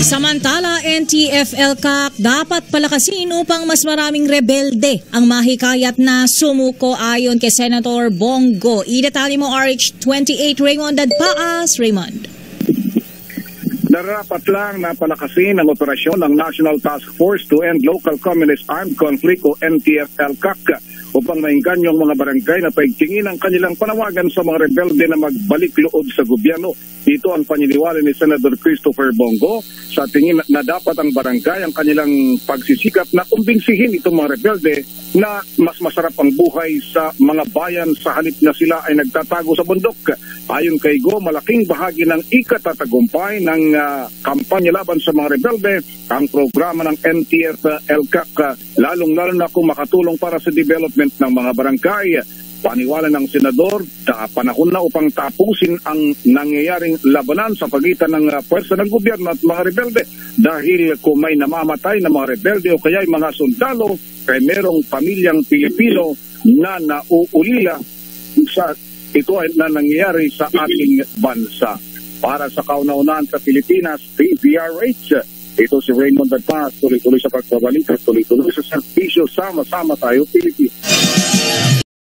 Samantala, NTF-ELCAC dapat palakasin upang mas maraming rebelde ang mahikayat na sumuko ayon kay Senator Bongo. Idetalye mo RH28 Raymond Dadpaas. Raymond. Dapat lang na palakasin ang operasyon ng National Task Force to End Local Communist Armed Conflict o NTF-ELCAC upang mainggan yung mga barangay na paigtingin ang kanilang panawagan sa mga rebelde na magbalik loob sa gobyerno. Ito ang paniniwala ni Senator Christopher Bongo sa tingin na dapat ang barangay ang kanilang pagsisikap na kumbinsihin itong mga rebelde na mas masarap ang buhay sa mga bayan sa halip na sila ay nagtatago sa bundok. Ayon kay Go, malaking bahagi ng ikatatagumpay ng kampanya laban sa mga rebelde ang programa ng NTF-ELCAC, lalong-lalo na kung makatulong para sa development ng mga barangay. Paniwala ng senador, panahon na upang tapusin ang nangyayaring labanan sa pagitan ng pwersa ng gobyerno at mga rebelde dahil kung may namamatay na mga rebelde o kaya mga sundalo ay merong pamilyang Pilipino na nauulila sa ito ay na nangyayari sa ating bansa. Para sa kauna-unahan sa Pilipinas, PVRH, ito si Raymond Dadpaas, tuloy-tuloy sa pagbabalik at tuloy-tuloy sa serbisyo, sama-sama tayo Pilipinas.